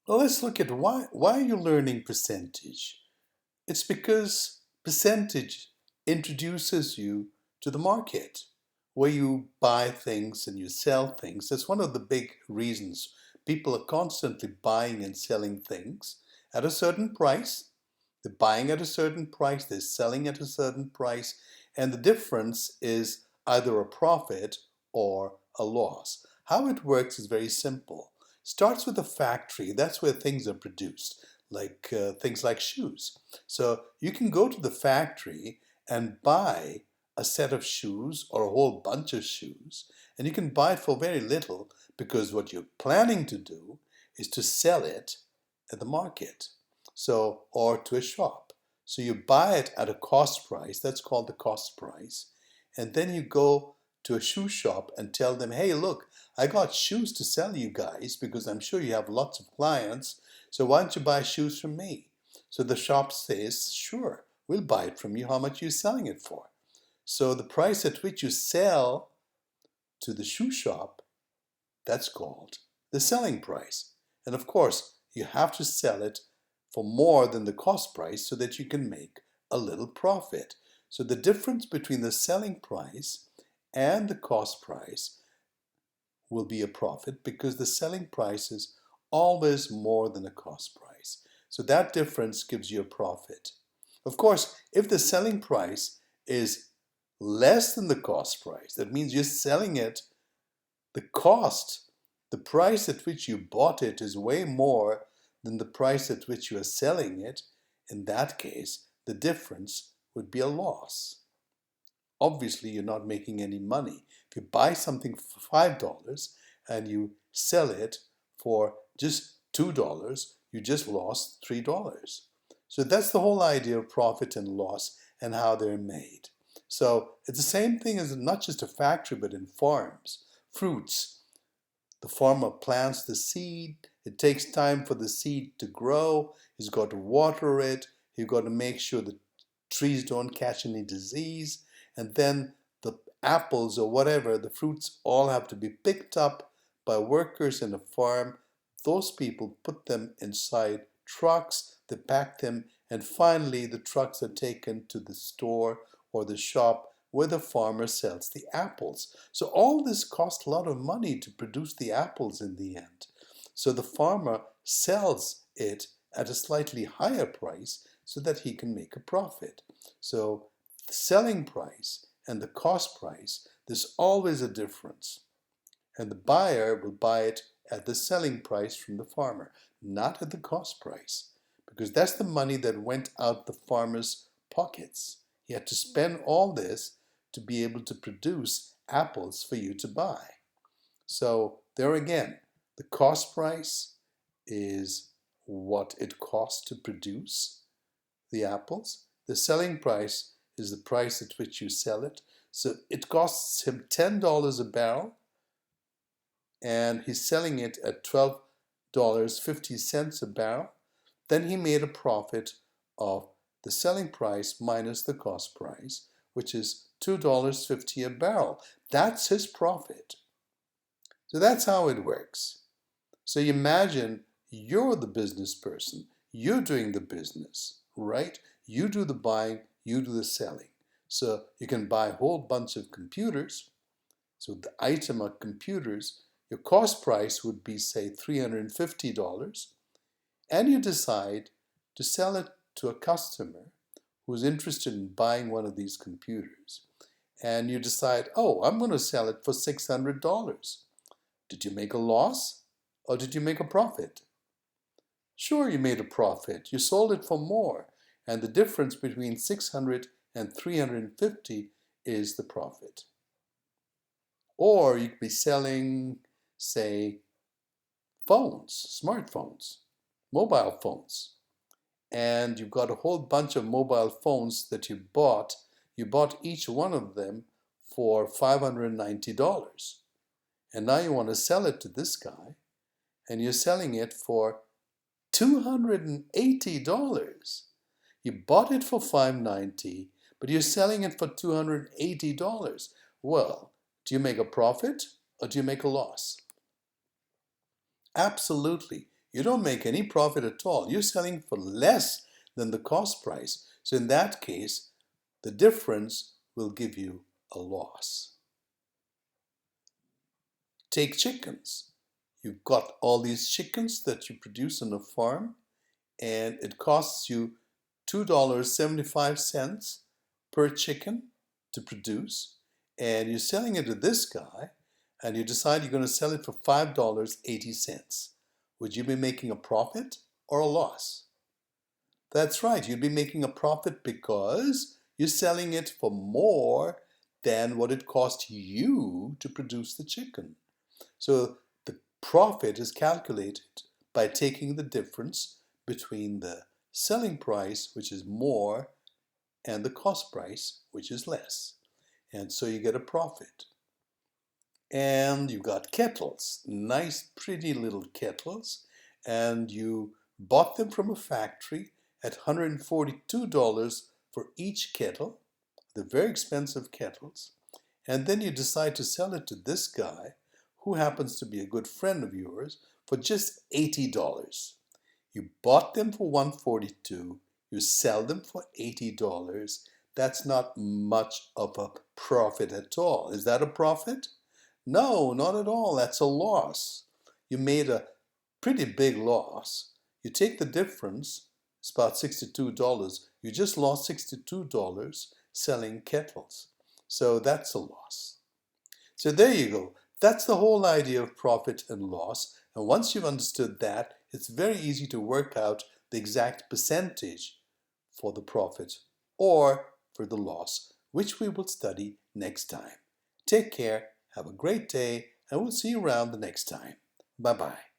Well, let's look at why are you learning percentage? It's because percentage introduces you to the market where you buy things and you sell things. That's one of the big reasons people are constantly buying and selling things at a certain price. They're buying at a certain price, they're selling at a certain price, and the difference is either a profit or a loss. How it works is very simple. Starts with a factory, that's where things are produced, like things like shoes. So you can go to the factory and buy a set of shoes or a whole bunch of shoes, and you can buy it for very little because what you're planning to do is to sell it at the market. So, or to a shop. So you buy it at a cost price, that's called the cost price, and then you go to a shoe shop and tell them, hey, look, I got shoes to sell you guys because I'm sure you have lots of clients, so why don't you buy shoes from me? So the shop says, sure, we'll buy it from you. How much are you selling it for? So the price at which you sell to the shoe shop, that's called the selling price. And of course, you have to sell it for more than the cost price so that you can make a little profit. So the difference between the selling price and the cost price will be a profit because the selling price is always more than the cost price. So that difference gives you a profit. Of course, if the selling price is less than the cost price, that means you're selling it, the cost, the price at which you bought it is way more than the price at which you are selling it. In that case, the difference would be a loss. Obviously, you're not making any money. If you buy something for $5 and you sell it for just $2, you just lost $3. So that's the whole idea of profit and loss and how they're made. So it's the same thing as not just a factory, but in farms. Fruits. The farmer plants the seed. It takes time for the seed to grow. He's got to water it. He's got to make sure the trees don't catch any disease. And then the apples or whatever, the fruits all have to be picked up by workers in a farm. Those people put them inside trucks, they pack them, and finally the trucks are taken to the store or the shop where the farmer sells the apples. So all this costs a lot of money to produce the apples in the end. So the farmer sells it at a slightly higher price so that he can make a profit. So the selling price and the cost price, there's always a difference. And the buyer will buy it at the selling price from the farmer, not at the cost price, because that's the money that went out the farmer's pockets. He had to spend all this to be able to produce apples for you to buy. So there again, the cost price is what it costs to produce the apples. The selling price is the price at which you sell it. So it costs him $10 a barrel, and he's selling it at $12.50 a barrel. Then he made a profit of the selling price minus the cost price, which is $2.50 a barrel. That's his profit. So that's how it works. So you imagine you're the business person. You're doing the business, right? You do the buying, you do the selling. So you can buy a whole bunch of computers. So the item of computers, your cost price would be, say, $350, and you decide to sell it to a customer who's interested in buying one of these computers. And you decide, oh, I'm going to sell it for $600. Did you make a loss or did you make a profit? Sure, you made a profit. You sold it for more. And the difference between 600 and 350 is the profit. Or you could be selling, say, phones, smartphones, mobile phones. And you've got a whole bunch of mobile phones that you bought. You bought each one of them for $590. And now you want to sell it to this guy, and you're selling it for $280. You bought it for $590, but you're selling it for $280. Well, do you make a profit or do you make a loss? Absolutely. you don't make any profit at all. You're selling for less than the cost price. So in that case, the difference will give you a loss. Take chickens. You've got all these chickens that you produce on a farm, and it costs you $2.75 per chicken to produce, and you're selling it to this guy, and you decide you're going to sell it for $5.80. Would you be making a profit or a loss? That's right, you'd be making a profit because you're selling it for more than what it cost you to produce the chicken. So the profit is calculated by taking the difference between the selling price, which is more, and the cost price, which is less. And so you get a profit. And you've got kettles, nice pretty little kettles, and you bought them from a factory at $142 for each kettle. They're very expensive kettles. And then you decide to sell it to this guy, who happens to be a good friend of yours, for just $80. You bought them for $142, you sell them for $80. That's not much of a profit at all. Is that a profit? No, not at all. That's a loss. You made a pretty big loss. You take the difference, it's about $62. You just lost $62 selling kettles. So that's a loss. So there you go. That's the whole idea of profit and loss. And once you've understood that, it's very easy to work out the exact percentage for the profit or for the loss, which we will study next time. Take care, have a great day, and we'll see you around the next time. Bye-bye.